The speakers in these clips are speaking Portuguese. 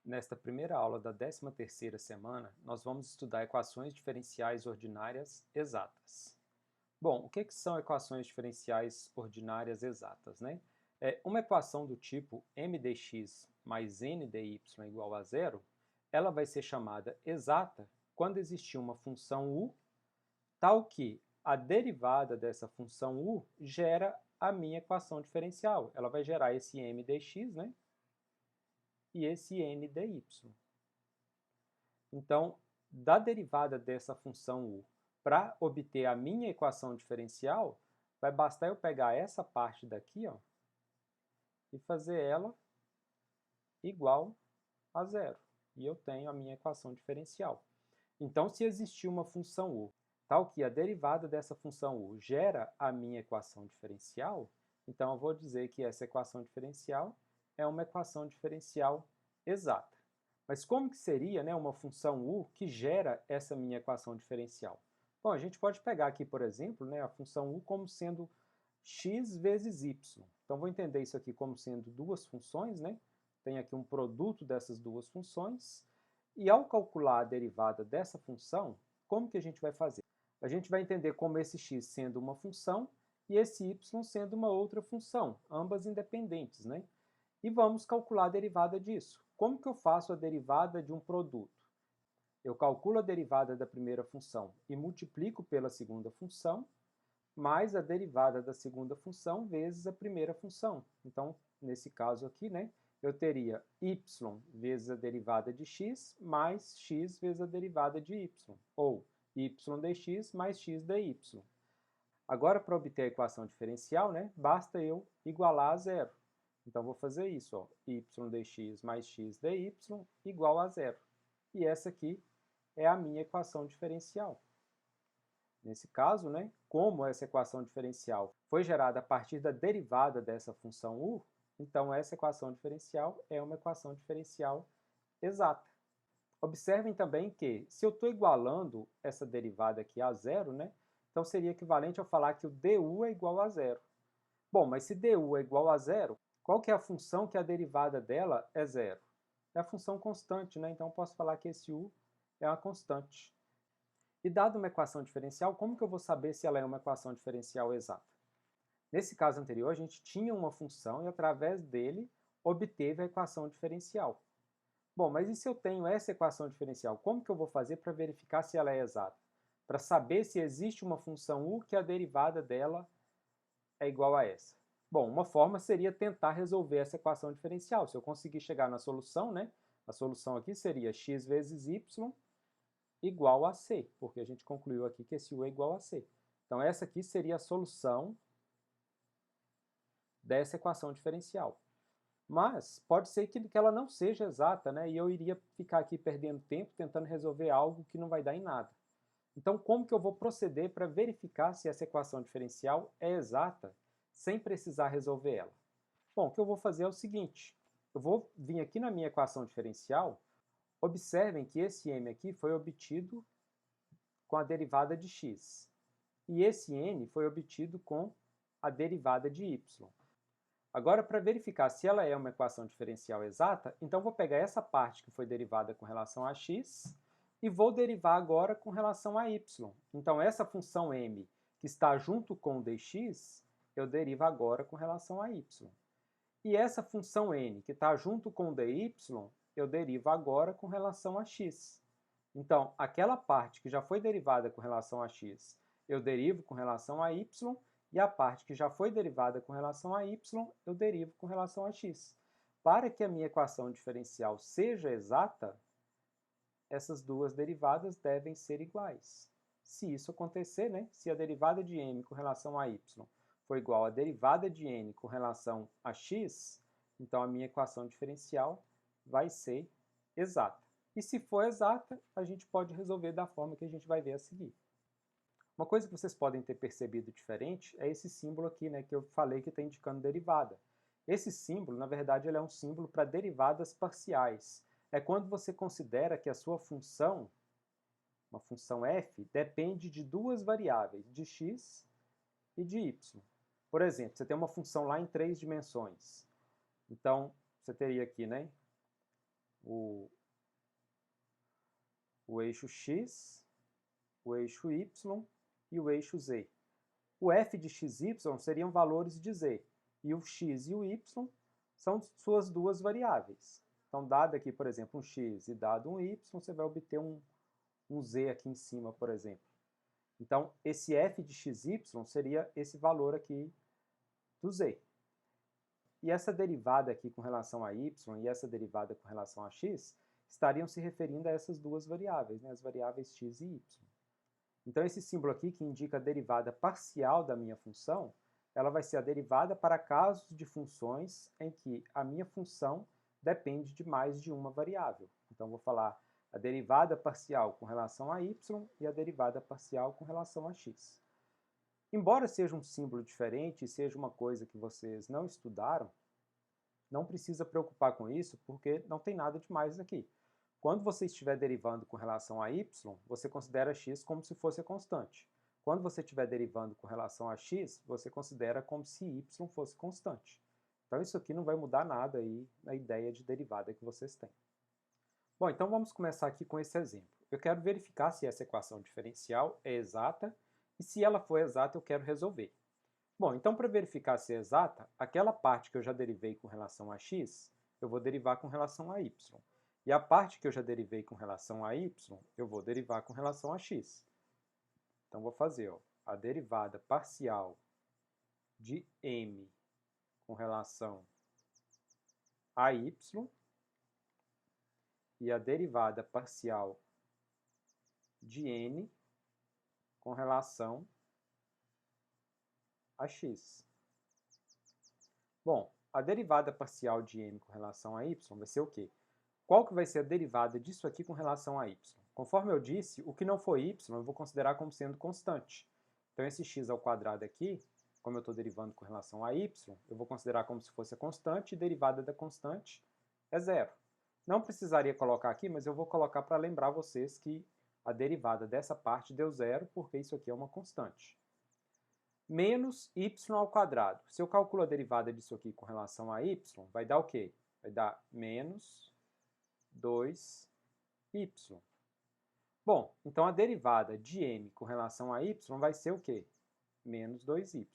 Nesta primeira aula da 13ª semana, nós vamos estudar equações diferenciais ordinárias exatas. Bom, o que são equações diferenciais ordinárias exatas, né? Uma equação do tipo m dx mais n dy igual a zero, ela vai ser chamada exata quando existir uma função u, tal que a derivada dessa função u gera a minha equação diferencial. Ela vai gerar esse m dx, né? E esse n dy. Então, da derivada dessa função u para obter a minha equação diferencial, vai bastar eu pegar essa parte daqui, ó, e fazer ela igual a zero. E eu tenho a minha equação diferencial. Então, se existir uma função u, tal que a derivada dessa função u gera a minha equação diferencial, então eu vou dizer que essa equação diferencial é uma equação diferencial exata. Mas como que seria, né, uma função u que gera essa minha equação diferencial? Bom, a gente pode pegar aqui, por exemplo, né, a função u como sendo x vezes y. Então, vou entender isso aqui como sendo duas funções, né? Tem aqui um produto dessas duas funções. E ao calcular a derivada dessa função, como que a gente vai fazer? A gente vai entender como esse x sendo uma função e esse y sendo uma outra função, ambas independentes, né? E vamos calcular a derivada disso. Como que eu faço a derivada de um produto? Eu calculo a derivada da primeira função e multiplico pela segunda função, mais a derivada da segunda função vezes a primeira função. Então, nesse caso aqui, né, eu teria y vezes a derivada de x mais x vezes a derivada de y, ou y dx mais x dy. Agora, para obter a equação diferencial, né, basta eu igualar a zero. Então, vou fazer isso, ó, y dx mais x dy igual a zero. E essa aqui é a minha equação diferencial. Nesse caso, né, como essa equação diferencial foi gerada a partir da derivada dessa função u, então essa equação diferencial é uma equação diferencial exata. Observem também que, se eu estou igualando essa derivada aqui a zero, né, então seria equivalente a eu falar que o du é igual a zero. Bom, mas se du é igual a zero, qual que é a função que a derivada dela é zero? É a função constante, né? Então eu posso falar que esse u é uma constante. E dada uma equação diferencial, como que eu vou saber se ela é uma equação diferencial exata? Nesse caso anterior, a gente tinha uma função e através dele obteve a equação diferencial. Bom, mas e se eu tenho essa equação diferencial? Como que eu vou fazer para verificar se ela é exata? Para saber se existe uma função u que a derivada dela é igual a essa. Bom, uma forma seria tentar resolver essa equação diferencial. Se eu conseguir chegar na solução, né? A solução aqui seria x vezes y igual a c, porque a gente concluiu aqui que esse u é igual a c. Então, essa aqui seria a solução dessa equação diferencial. Mas pode ser que ela não seja exata, né? E eu iria ficar aqui perdendo tempo tentando resolver algo que não vai dar em nada. Então, como que eu vou proceder para verificar se essa equação diferencial é exata sem precisar resolver ela? Bom, o que eu vou fazer é o seguinte. Eu vou vir aqui na minha equação diferencial. Observem que esse m aqui foi obtido com a derivada de x. E esse n foi obtido com a derivada de y. Agora, para verificar se ela é uma equação diferencial exata, então vou pegar essa parte que foi derivada com relação a x e vou derivar agora com relação a y. Então, essa função m que está junto com o dx, eu derivo agora com relação a y. E essa função n que está junto com o dy, eu derivo agora com relação a x. Então, aquela parte que já foi derivada com relação a x, eu derivo com relação a y, e a parte que já foi derivada com relação a y, eu derivo com relação a x. Para que a minha equação diferencial seja exata, essas duas derivadas devem ser iguais. Se isso acontecer, né, se a derivada de m com relação a y for igual à derivada de n com relação a x, então a minha equação diferencial vai ser exata. E se for exata, a gente pode resolver da forma que a gente vai ver a seguir. Uma coisa que vocês podem ter percebido diferente é esse símbolo aqui, né, que eu falei que está indicando derivada. Esse símbolo, na verdade, ele é um símbolo para derivadas parciais. É quando você considera que a sua função, uma função f, depende de duas variáveis, de x e de y. Por exemplo, você tem uma função lá em 3 dimensões. Então, você teria aqui, né, o eixo x, o eixo y e o eixo z. O f de x, y seriam valores de z, e o x e o y são suas duas variáveis. Então, dado aqui, por exemplo, um x e dado um y, você vai obter um z aqui em cima, por exemplo. Então, esse f de x, y seria esse valor aqui do z. E essa derivada aqui com relação a y e essa derivada com relação a x estariam se referindo a essas duas variáveis, né, as variáveis x e y. Então, esse símbolo aqui, que indica a derivada parcial da minha função, ela vai ser a derivada para casos de funções em que a minha função depende de mais de uma variável. Então, vou falar a derivada parcial com relação a y e a derivada parcial com relação a x. Embora seja um símbolo diferente e seja uma coisa que vocês não estudaram, não precisa preocupar com isso, porque não tem nada demais aqui. Quando você estiver derivando com relação a y, você considera x como se fosse a constante. Quando você estiver derivando com relação a x, você considera como se y fosse constante. Então isso aqui não vai mudar nada aí na ideia de derivada que vocês têm. Bom, então vamos começar aqui com esse exemplo. Eu quero verificar se essa equação diferencial é exata, e se ela for exata, eu quero resolver. Bom, então para verificar se é exata, aquela parte que eu já derivei com relação a x, eu vou derivar com relação a y. E a parte que eu já derivei com relação a y, eu vou derivar com relação a x. Então vou fazer a derivada parcial de m com relação a y e a derivada parcial de n com relação a x. Bom, a derivada parcial de m com relação a y vai ser o quê? Qual que vai ser a derivada disso aqui com relação a y? Conforme eu disse, o que não for y eu vou considerar como sendo constante. Então esse x ao quadrado aqui, como eu estou derivando com relação a y, eu vou considerar como se fosse a constante, e derivada da constante é zero. Não precisaria colocar aqui, mas eu vou colocar para lembrar vocês que a derivada dessa parte deu zero, porque isso aqui é uma constante. Menos y ao quadrado. Se eu calculo a derivada disso aqui com relação a y, vai dar o quê? Vai dar menos 2y. Bom, então a derivada de m com relação a y vai ser o quê? Menos 2y.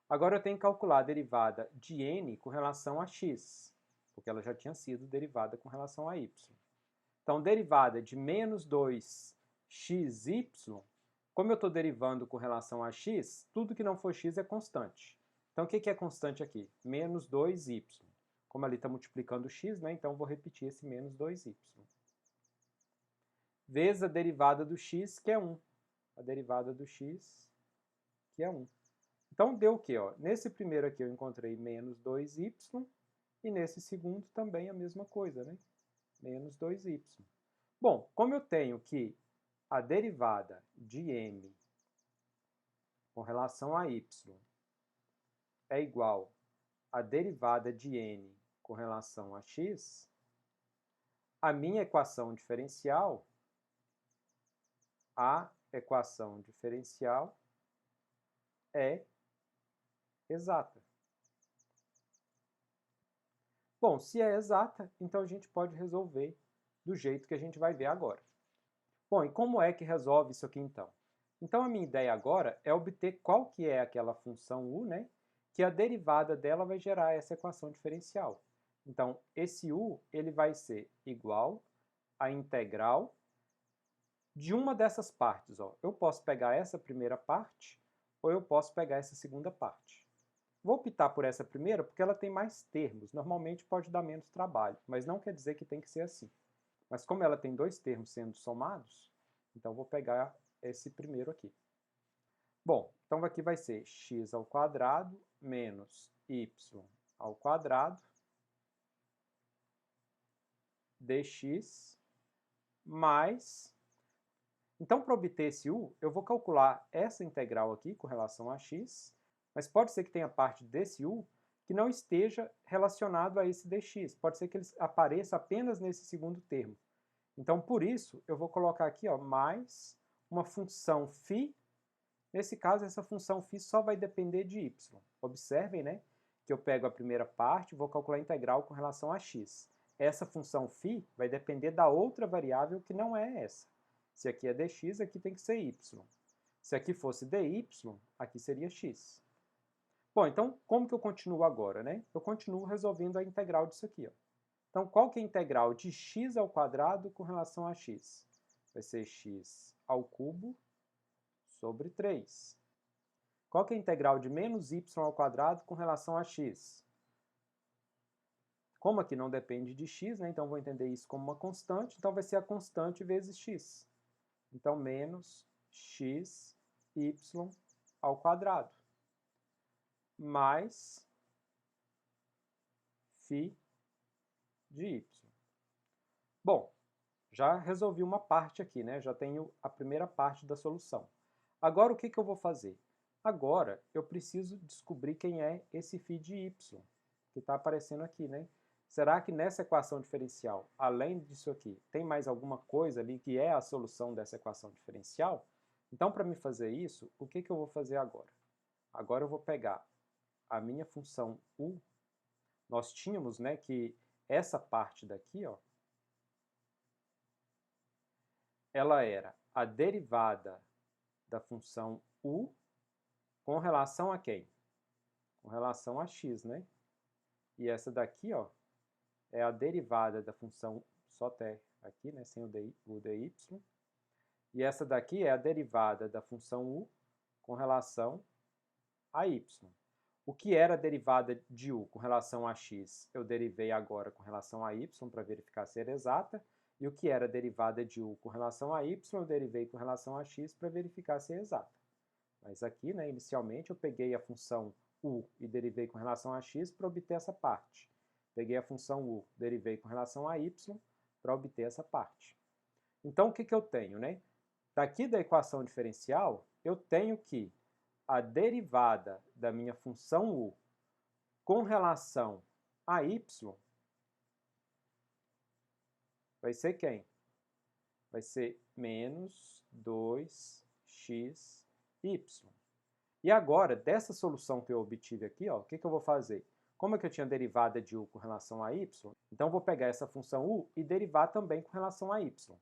Agora eu tenho que calcular a derivada de n com relação a x, porque ela já tinha sido derivada com relação a y. Então, derivada de menos 2xy, como eu estou derivando com relação a x, tudo que não for x é constante. Então, o que é constante aqui? Menos 2y. Como ali está multiplicando x, né? Então vou repetir esse menos 2y. Vezes a derivada do x, que é 1. A derivada do x, que é 1. Então deu o quê? Nesse primeiro aqui eu encontrei menos 2y, e nesse segundo também a mesma coisa, né? Menos 2y. Bom, como eu tenho que a derivada de m com relação a y é igual à derivada de n com relação a x, a minha equação diferencial, é exata. Bom, se é exata, então a gente pode resolver do jeito que a gente vai ver agora. Bom, e como é que resolve isso aqui então? Então a minha ideia agora é obter qual que é aquela função u, né, que a derivada dela vai gerar essa equação diferencial. Então esse u ele vai ser igual à integral de uma dessas partes. Eu posso pegar essa primeira parte ou eu posso pegar essa segunda parte. Vou optar por essa primeira porque ela tem mais termos. Normalmente pode dar menos trabalho, mas não quer dizer que tem que ser assim. Mas como ela tem dois termos sendo somados, então vou pegar esse primeiro aqui. Bom, então aqui vai ser x ao quadrado menos y ao quadrado dx mais... Então, para obter esse u, eu vou calcular essa integral aqui com relação a x, mas pode ser que tenha parte desse u que não esteja relacionado a esse dx. Pode ser que ele apareça apenas nesse segundo termo. Então, por isso, eu vou colocar aqui mais uma função φ. Nesse caso, essa função φ só vai depender de y. Observem, né, que eu pego a primeira parte e vou calcular a integral com relação a x. essa função φ vai depender da outra variável que não é essa. Se aqui é dx, aqui tem que ser y. Se aqui fosse dy, aqui seria x. Bom, então como que eu continuo agora, né? Eu continuo resolvendo a integral disso aqui, ó. Então, qual que é a integral de x ao quadrado com relação a x? Vai ser x ao cubo sobre 3. Qual que é a integral de menos y ao quadrado com relação a x? Como aqui não depende de x, né, então vou entender isso como uma constante, então vai ser a constante vezes x. Então, menos x y ao quadrado mais φ de y. Bom, já resolvi uma parte aqui, né? Já tenho a primeira parte da solução. Agora, o que eu vou fazer? Agora, eu preciso descobrir quem é esse φ de y, que está aparecendo aqui, né? Será que nessa equação diferencial, além disso aqui, tem mais alguma coisa ali que é a solução dessa equação diferencial? Então, para me fazer isso, o que eu vou fazer agora? Agora eu vou pegar a minha função u. Nós tínhamos, né, que essa parte daqui, ó, ela era a derivada da função u com relação a quem? Com relação a x, né? E essa daqui, ó, é a derivada da função, só até aqui, né, sem o dy. E essa daqui é a derivada da função u com relação a y. O que era a derivada de u com relação a x, eu derivei agora com relação a y para verificar se era exata. E o que era a derivada de u com relação a y, eu derivei com relação a x para verificar se é exata. Mas aqui, né, inicialmente, eu peguei a função u e derivei com relação a x para obter essa parte. Peguei a função u, derivei com relação a y para obter essa parte. Então, o que eu tenho, né? Daqui da equação diferencial, eu tenho que a derivada da minha função u com relação a y vai ser quem? Vai ser menos 2xy. E agora, dessa solução que eu obtive aqui, ó, o que eu vou fazer? Como é que eu tinha derivada de u com relação a y, então eu vou pegar essa função u e derivar também com relação a y.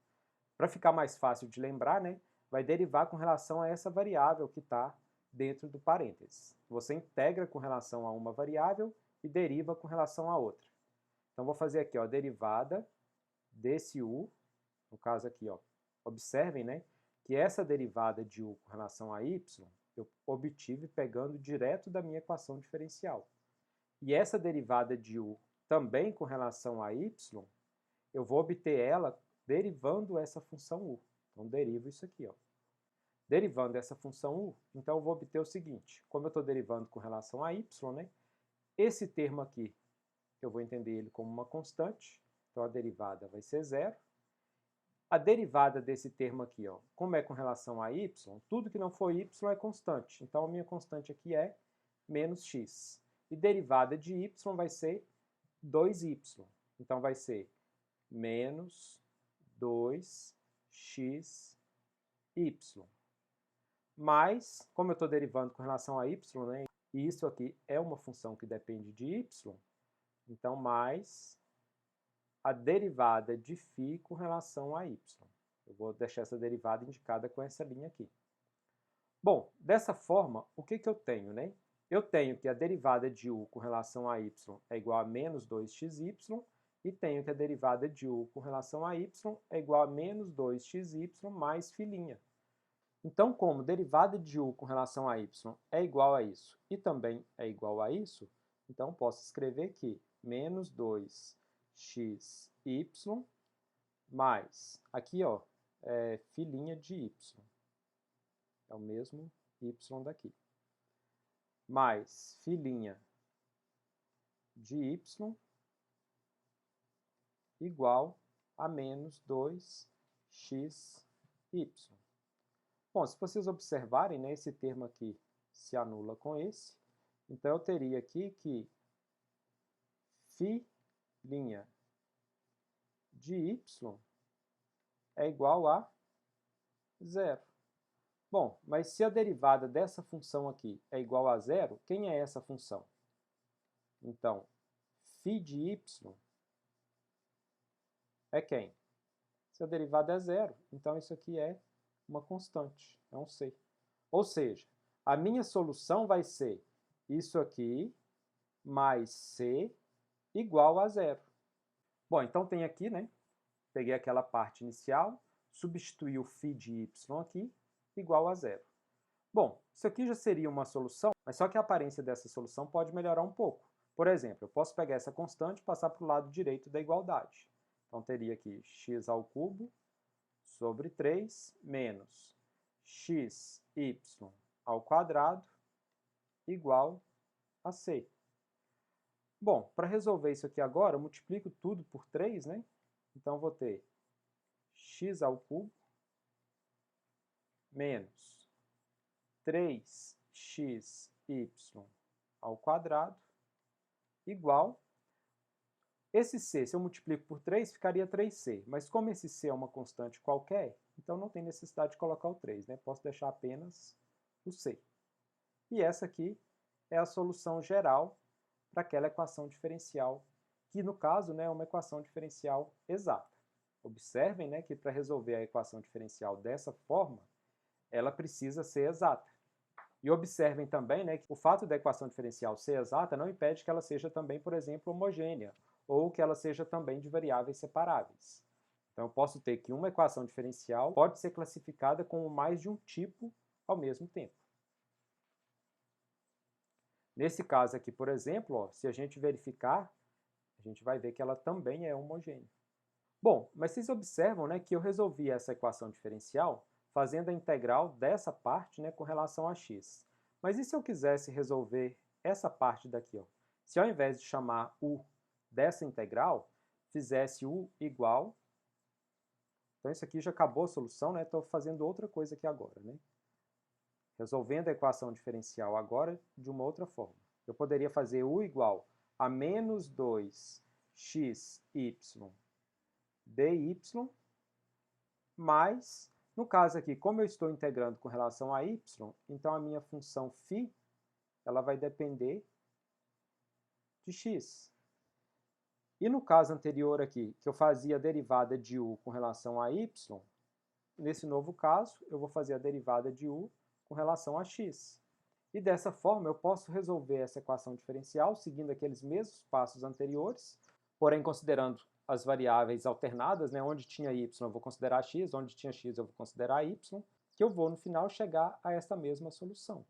Para ficar mais fácil de lembrar, né, vai derivar com relação a essa variável que está dentro do parênteses. Você integra com relação a uma variável e deriva com relação a outra. Então, vou fazer aqui, ó, a derivada desse u, no caso aqui, ó, observem, né, que essa derivada de u com relação a y, eu obtive pegando direto da minha equação diferencial. E essa derivada de u também com relação a y, eu vou obter ela derivando essa função u. Então, derivo isso aqui, ó. Derivando essa função u, então eu vou obter o seguinte, como eu estou derivando com relação a y, né, esse termo aqui, eu vou entender ele como uma constante, então a derivada vai ser zero. A derivada desse termo aqui, ó, como é com relação a y, tudo que não for y é constante. Então, a minha constante aqui é menos x. E derivada de y vai ser 2y. Então, vai ser menos 2xy. Mas, como eu estou derivando com relação a y, né, e isso aqui é uma função que depende de y, então, mais a derivada de φ com relação a y. Eu vou deixar essa derivada indicada com essa linha aqui. Bom, dessa forma, o que eu tenho, né? Eu tenho que a derivada de u com relação a y é igual a menos 2xy e tenho que a derivada de u com relação a y é igual a menos 2xy mais φ'. Então, como derivada de u com relação a y é igual a isso e também é igual a isso, então posso escrever que menos 2xy mais, aqui ó, é φ' de y, é o mesmo y daqui, mais φ' de y igual a menos 2xy. Bom, se vocês observarem, né, esse termo aqui se anula com esse, então eu teria aqui que φ' de y é igual a zero. Bom, mas se a derivada dessa função aqui é igual a zero, quem é essa função? Então, φ de y é quem? Se a derivada é zero, então isso aqui é uma constante, é um c. Ou seja, a minha solução vai ser isso aqui mais c igual a zero. Bom, então tem aqui, né? Peguei aquela parte inicial, substituí o φ de y aqui, igual a zero. Bom, isso aqui já seria uma solução, mas só que a aparência dessa solução pode melhorar um pouco. Por exemplo, eu posso pegar essa constante e passar para o lado direito da igualdade. Então, teria aqui x ao cubo sobre 3 menos xy ao quadrado igual a c. Bom, para resolver isso aqui agora, eu multiplico tudo por 3, né? Então, eu vou ter x ao cubo menos 3xy ao quadrado igual. Esse c, se eu multiplico por 3, ficaria 3c. Mas como esse c é uma constante qualquer, então não tem necessidade de colocar o 3, né? Posso deixar apenas o c. E essa aqui é a solução geral para aquela equação diferencial, que no caso, né, é uma equação diferencial exata. Observem, né, que para resolver a equação diferencial dessa forma, ela precisa ser exata. E observem também, né, que o fato da equação diferencial ser exata não impede que ela seja também, por exemplo, homogênea, ou que ela seja também de variáveis separáveis. Então, eu posso ter que uma equação diferencial pode ser classificada como mais de um tipo ao mesmo tempo. Nesse caso aqui, por exemplo, ó, se a gente verificar, a gente vai ver que ela também é homogênea. Bom, mas vocês observam, né, que eu resolvi essa equação diferencial fazendo a integral dessa parte, né, com relação a x. Mas e se eu quisesse resolver essa parte daqui? Ó? Se ao invés de chamar u dessa integral, fizesse u igual... Então isso aqui já acabou a solução, né? Estou fazendo outra coisa aqui agora, né? Resolvendo a equação diferencial agora de uma outra forma. Eu poderia fazer u igual a menos 2xy dy, mais, no caso aqui, como eu estou integrando com relação a y, então a minha função φ, ela vai depender de x. E no caso anterior aqui, que eu fazia a derivada de u com relação a y, nesse novo caso, eu vou fazer a derivada de u com relação a x. E dessa forma, eu posso resolver essa equação diferencial seguindo aqueles mesmos passos anteriores, porém considerando as variáveis alternadas, né? Onde tinha y eu vou considerar x, onde tinha x eu vou considerar y, que eu vou no final chegar a esta mesma solução.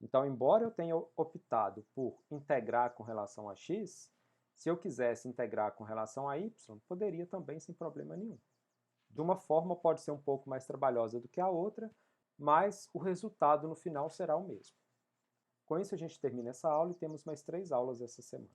Então, embora eu tenha optado por integrar com relação a x, se eu quisesse integrar com relação a y, poderia também sem problema nenhum. De uma forma pode ser um pouco mais trabalhosa do que a outra, mas o resultado no final será o mesmo. Com isso a gente termina essa aula e temos mais 3 aulas essa semana.